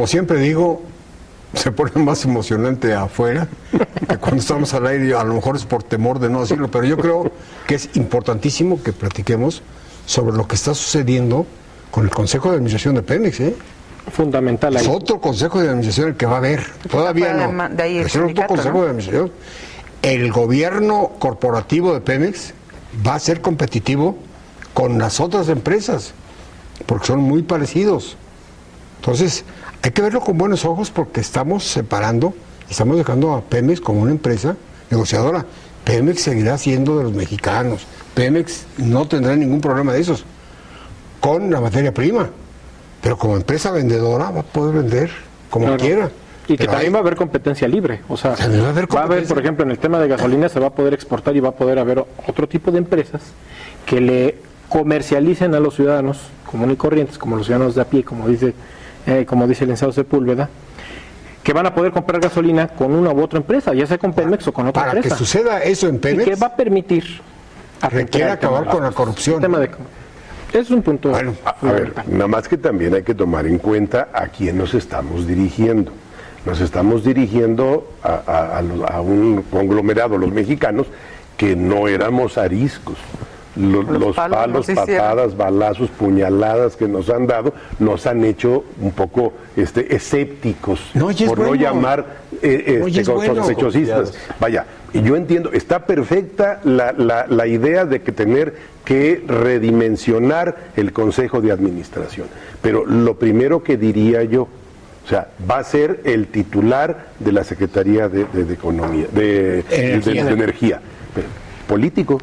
como siempre digo, se pone más emocionante afuera que cuando estamos al aire. A lo mejor es por temor de no decirlo, pero yo creo que es importantísimo que platiquemos sobre lo que está sucediendo con el Consejo de Administración de Pemex, Fundamental ahí. Es otro Consejo de Administración el que va a haber. Todavía no. De ahí el es otro sindicato, Consejo de Administración. El gobierno corporativo de Pemex va a ser competitivo con las otras empresas, porque son muy parecidos. Entonces, hay que verlo con buenos ojos porque estamos separando, estamos dejando a Pemex como una empresa negociadora. Pemex seguirá siendo de los mexicanos. Pemex no tendrá ningún problema de esos con la materia prima, pero como empresa vendedora va a poder vender como quiera. Y que también va a haber competencia libre, o sea, va a haber, por ejemplo, en el tema de gasolina se va a poder exportar y va a poder haber otro tipo de empresas que le comercialicen a los ciudadanos comunes y corrientes, como los ciudadanos de a pie, como dice el licenciado Sepúlveda, que van a poder comprar gasolina con una u otra empresa, ya sea con Pemex o con otra empresa. Para que suceda eso en Pemex, y que va a permitir requiere acabar con la corrupción. Es un punto. Bueno, a ver, nada más que también hay que tomar en cuenta a quién nos estamos dirigiendo. Nos estamos dirigiendo a un conglomerado, los mexicanos, que no éramos ariscos. Los palos, patadas, balazos, puñaladas que nos han dado, nos han hecho un poco escépticos, por no llamar sospechosistas. Vaya, y yo entiendo, está perfecta la idea de que tener que redimensionar el Consejo de Administración, pero lo primero que diría yo, o sea, va a ser el titular de la Secretaría de Economía, de Energía, pero, político,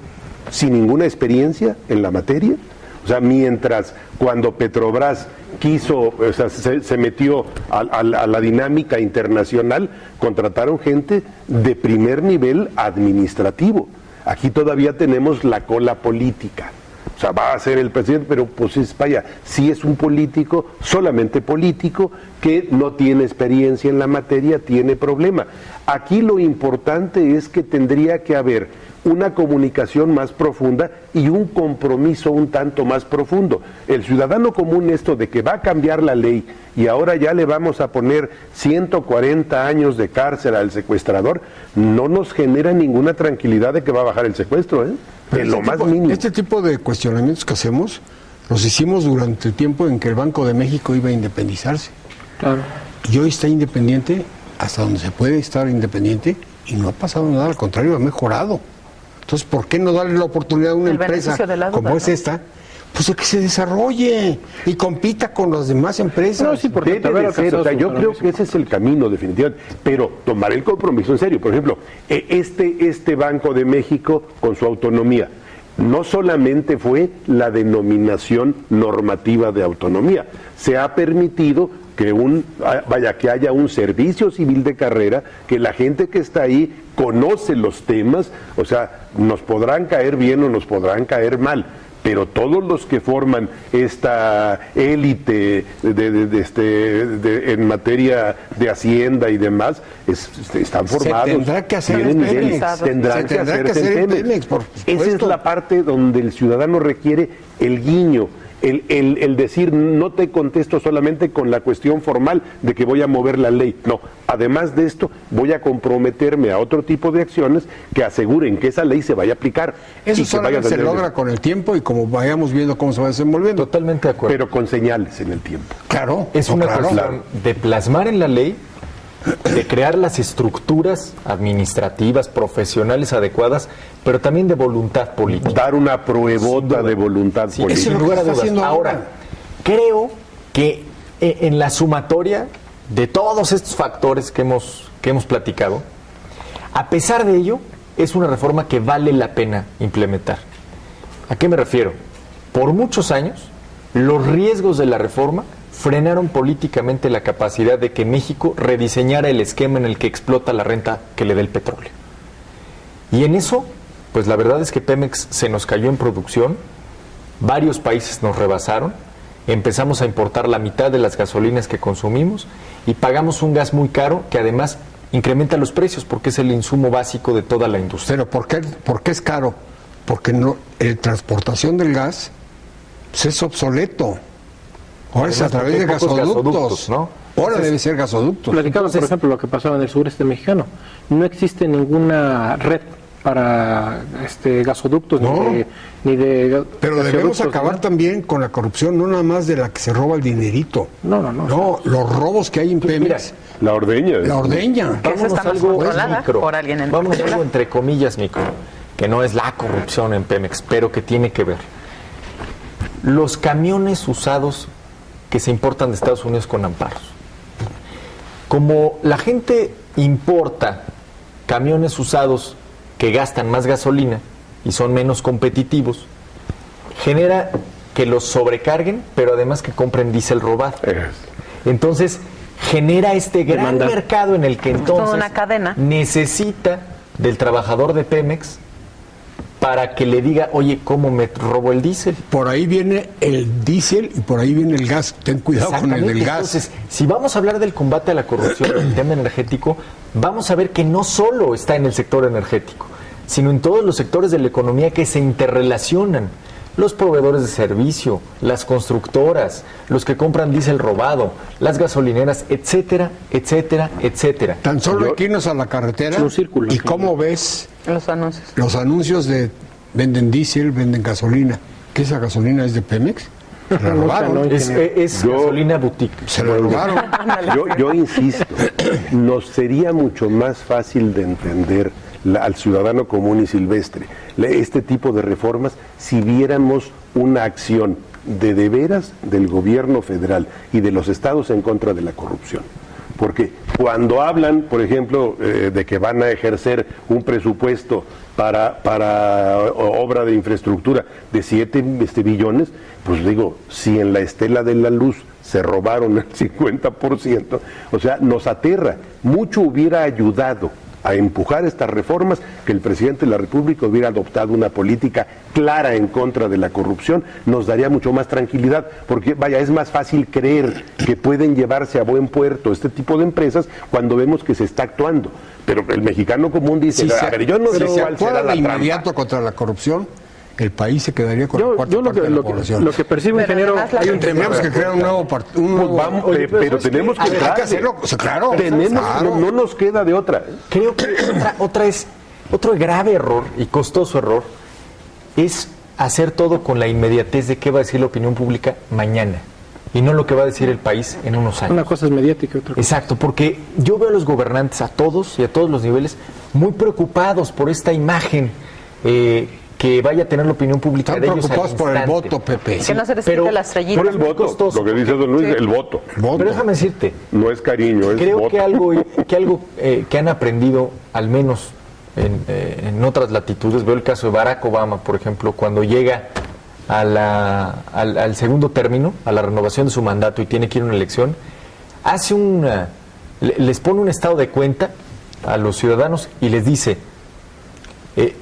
sin ninguna experiencia en la materia. O sea, mientras cuando Petrobras quiso, o sea, se metió a la dinámica internacional, contrataron gente de primer nivel administrativo. Aquí todavía tenemos la cola política. O sea, va a ser el presidente, pero pues sí es un político, solamente político, que no tiene experiencia en la materia, tiene problema. Aquí lo importante es que tendría que haber una comunicación más profunda y un compromiso un tanto más profundo. El ciudadano común, esto de que va a cambiar la ley y ahora ya le vamos a poner 140 años de cárcel al secuestrador, no nos genera ninguna tranquilidad de que va a bajar el secuestro, en lo más mínimo. Este tipo de cuestionamientos que hacemos los hicimos durante el tiempo en que el Banco de México iba a independizarse. Claro. Y hoy está independiente hasta donde se puede estar independiente y no ha pasado nada, al contrario, ha mejorado. Entonces, ¿por qué no darle la oportunidad a una empresa como es esta? Pues de que se desarrolle y compita con las demás empresas. No, sí, porque yo creo que ese es el camino definitivamente, pero tomar el compromiso en serio. Por ejemplo, este Banco de México con su autonomía, no solamente fue la denominación normativa de autonomía, se ha permitido que haya un servicio civil de carrera, que la gente que está ahí conoce los temas, o sea, nos podrán caer bien o nos podrán caer mal, pero todos los que forman esta élite en materia de hacienda y demás están formados. Tendrá que hacer tendrán que hacerse en Pemex. Esa es la parte donde el ciudadano requiere el guiño. El decir, no te contesto solamente con la cuestión formal de que voy a mover la ley. No, además de esto, voy a comprometerme a otro tipo de acciones que aseguren que esa ley se vaya a aplicar. Eso solamente se logra con el tiempo y como vayamos viendo cómo se va desenvolviendo. Totalmente de acuerdo. Pero con señales en el tiempo. Claro. Es una cuestión de plasmar en la ley, de crear las estructuras administrativas, profesionales adecuadas, pero también de voluntad política. Dar una pruebota de voluntad política. Sin lugar a dudas. Ahora, creo que en la sumatoria de todos estos factores que hemos platicado, a pesar de ello, es una reforma que vale la pena implementar. ¿A qué me refiero? Por muchos años, los riesgos de la reforma frenaron políticamente la capacidad de que México rediseñara el esquema en el que explota la renta que le da el petróleo. Y en eso, pues la verdad es que Pemex se nos cayó en producción, varios países nos rebasaron, empezamos a importar la mitad de las gasolinas que consumimos y pagamos un gas muy caro que además incrementa los precios porque es el insumo básico de toda la industria. Pero ¿por qué es caro? Porque la transportación del gas pues es obsoleto. Ahora es a través de gasoductos, ¿no? Ahora debe ser gasoductos. Platicamos, por ejemplo, lo que pasaba en el sureste mexicano. No existe ninguna red para gasoductos No. ni de Pero debemos gasoductos, acabar ¿no? también con la corrupción, no nada más de la que se roba el dinerito. No. No, los robos que hay en Pemex. La ordeña. La ordeña. Que esa está más algo controlada micro. por alguien en Vamos a particular. algo entre comillas micro, que no es la corrupción en Pemex, pero que tiene que ver. Los camiones usados que se importan de Estados Unidos con amparos. Como la gente importa camiones usados que gastan más gasolina y son menos competitivos, genera que los sobrecarguen, pero además que compren diésel robado. Entonces, genera este gran Demanda. mercado en el que entonces una cadena. necesita del trabajador de Pemex para que le diga, oye, ¿cómo me robo el diésel? Por ahí viene el diésel y por ahí viene el gas. Ten cuidado con el del Exactamente. gas. Entonces, si vamos a hablar del combate a la corrupción en el tema energético, vamos a ver que no solo está en el sector energético, sino en todos los sectores de la economía que se interrelacionan. Los proveedores de servicio, las constructoras, los que compran diésel robado, las gasolineras, etcétera, etcétera, etcétera. Tan solo hay que irnos a la carretera. Es un círculo. ¿Y cómo ves Los anuncios. los anuncios de venden diésel, venden gasolina? ¿Que esa gasolina es de Pemex? Se la robaron. Es Yo- gasolina boutique. Se la robaron. Yo insisto, nos sería mucho más fácil de entender al ciudadano común y silvestre este tipo de reformas si viéramos una acción de veras del gobierno federal y de los estados en contra de la corrupción. Porque cuando hablan, por ejemplo, de que van a ejercer un presupuesto para obra de infraestructura de 7 billones, pues digo, si en la estela de la luz se robaron el 50%, o sea, nos aterra. Mucho hubiera ayudado a empujar estas reformas que el presidente de la República hubiera adoptado una política clara en contra de la corrupción, nos daría mucho más tranquilidad, porque vaya, es más fácil creer que pueden llevarse a buen puerto este tipo de empresas cuando vemos que se está actuando. Pero el mexicano común dice, a ver, yo no sé si se cuál será actuara la de trampa. inmediato contra la corrupción, el país se quedaría con la cuarta Yo parte de la población. lo que percibo, Pero ingeniero, además la hay un gente- Tendríamos que crear un nuevo partido. Pues vamos, pero tenemos que hay que entrarle. hacerlo, o sea, claro. Tenemos, Claro. no nos queda de otra. Creo que otro grave error y costoso error es hacer todo con la inmediatez de qué va a decir la opinión pública mañana y no lo que va a decir el país en unos años. una cosa es mediática y otra cosa. Exacto, porque yo veo a los gobernantes, a todos y a todos los niveles, muy preocupados por esta imagen que vaya a tener la opinión pública Están de ellos al preocupados por el instante. voto, Pepe. Que no se les pero quite la estrellita. Por el muy voto, costoso. lo que dice don Luis, Sí. el voto. Voto. Pero déjame decirte, No es cariño, es creo voto. que algo que han aprendido, al menos en otras latitudes, veo el caso de Barack Obama, por ejemplo, cuando llega al segundo término, a la renovación de su mandato y tiene que ir a una elección, les pone un estado de cuenta a los ciudadanos y les dice,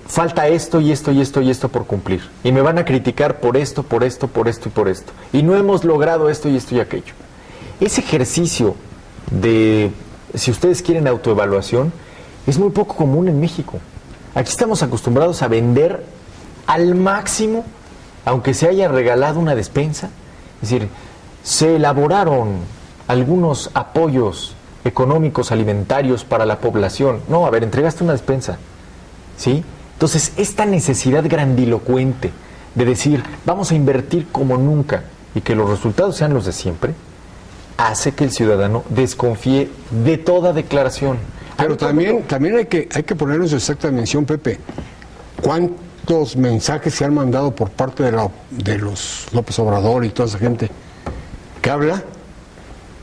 falta esto y esto y esto y esto por cumplir. Y me van a criticar por esto, por esto, por esto y por esto. Y no hemos logrado esto y esto y aquello. Ese ejercicio de, si ustedes quieren, autoevaluación, es muy poco común en México. Aquí estamos acostumbrados a vender al máximo, aunque se haya regalado una despensa. Es decir, se elaboraron algunos apoyos económicos, alimentarios para la población. No, a ver, entregaste una despensa. ¿Sí? Entonces, esta necesidad grandilocuente de decir, vamos a invertir como nunca y que los resultados sean los de siempre, hace que el ciudadano desconfíe de toda declaración. Pero también hay que ponernos exacta mención, Pepe. ¿Cuántos mensajes se han mandado por parte de los López Obrador y toda esa gente que habla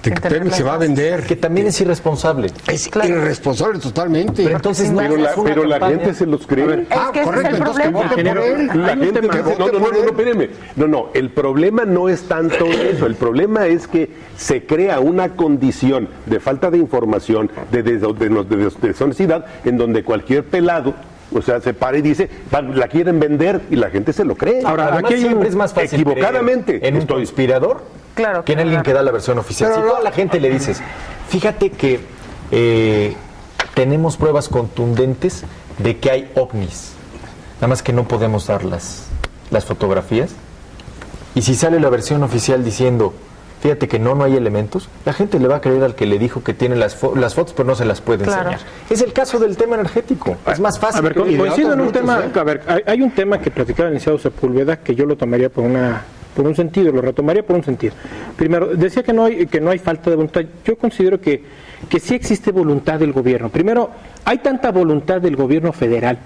de que Pemex se va a vender? Que también es irresponsable. Es irresponsable totalmente. Pero entonces no Pero hagas una pero la campaña. gente se los cree. Es que ese es el entonces que problema. vote por Ingeniero, él. La hay un gente tema. que no, espérenme. No, el problema no es tanto eso. El problema es que se crea una condición de falta de información, de deshonestidad, en donde cualquier pelado, o sea, se para y dice, la quieren vender y la gente se lo cree. Ahora, Además, aquí hay un- siempre es más fácil equivocadamente, creer en un estoy- conspirador Claro, que en alguien que da la versión oficial. Pero Si no- toda la gente le dices, fíjate que tenemos pruebas contundentes de que hay ovnis, nada más que no podemos dar las fotografías, y si sale la versión oficial diciendo fíjate que no hay elementos, la gente le va a creer al que le dijo que tiene las fotos, pero no se las puede enseñar. Es el caso del tema energético. Es más fácil. A ver, coincido en un tema. A ver, hay un tema que platicaba el licenciado Sepúlveda que yo lo tomaría por un sentido, lo retomaría por un sentido. Primero, decía que no hay falta de voluntad. Yo considero que sí existe voluntad del gobierno. Primero, hay tanta voluntad del gobierno federal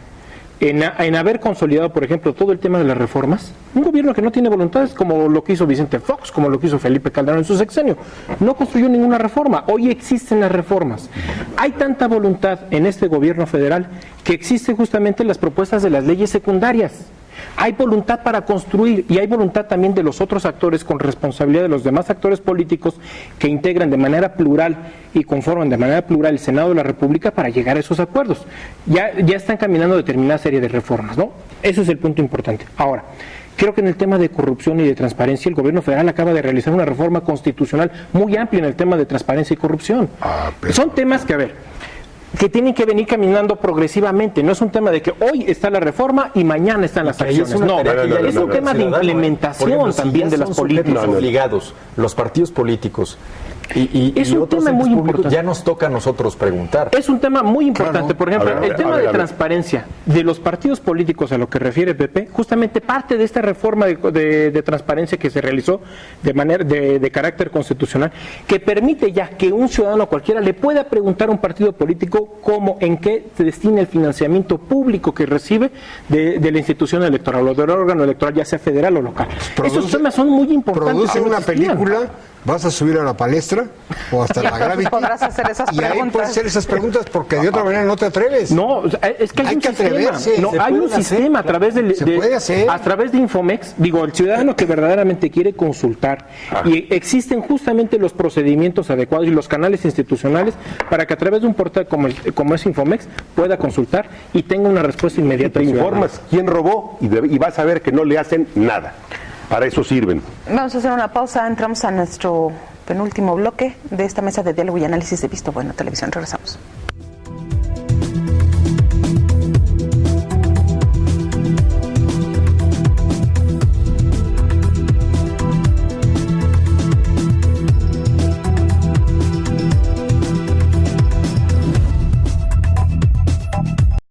en haber consolidado, por ejemplo, todo el tema de las reformas. Un gobierno que no tiene voluntades, como lo que hizo Vicente Fox, como lo que hizo Felipe Calderón en su sexenio, no construyó ninguna reforma. Hoy existen las reformas. Hay tanta voluntad en este gobierno federal que existen justamente las propuestas de las leyes secundarias. Hay voluntad para construir y hay voluntad también de los otros actores, con responsabilidad de los demás actores políticos que integran de manera plural y conforman de manera plural el Senado de la República para llegar a esos acuerdos. Ya están caminando determinada serie de reformas, ¿no? Eso es el punto importante. Ahora, creo que en el tema de corrupción y de transparencia, el gobierno federal acaba de realizar una reforma constitucional muy amplia en el tema de transparencia y corrupción. Son temas que, a ver, que tienen que venir caminando progresivamente. No es un tema de que hoy está la reforma y mañana están las acciones. Es un tema de implementación también de las políticas. Obligados, los partidos políticos es un tema muy importante. Ya nos toca a nosotros preguntar. Es un tema muy importante. Por ejemplo, el tema de transparencia de los partidos políticos a lo que refiere PP, justamente parte de esta reforma de transparencia que se realizó de manera de carácter constitucional, que permite ya que un ciudadano cualquiera le pueda preguntar a un partido político cómo, en qué se destina el financiamiento público que recibe de la institución electoral o del órgano electoral, ya sea federal o local. Esos temas son muy importantes. Produce una película, vas a subir a la palestra o hasta la Gravity podrás hacer esas preguntas. Y ahí puedes hacer esas preguntas porque de otra manera no te atreves. No, es que hay un sistema. Hay un sistema a través a través de Infomex. Digo, el ciudadano que verdaderamente quiere consultar y existen justamente los procedimientos adecuados y los canales institucionales para que a través de un portal como es Infomex pueda consultar y tenga una respuesta inmediata. Y te informas quién robó y vas a ver que no le hacen nada. Para eso sirven. Vamos a hacer una pausa, entramos a nuestro penúltimo bloque de esta mesa de diálogo y análisis de Visto Bueno Televisión. Regresamos.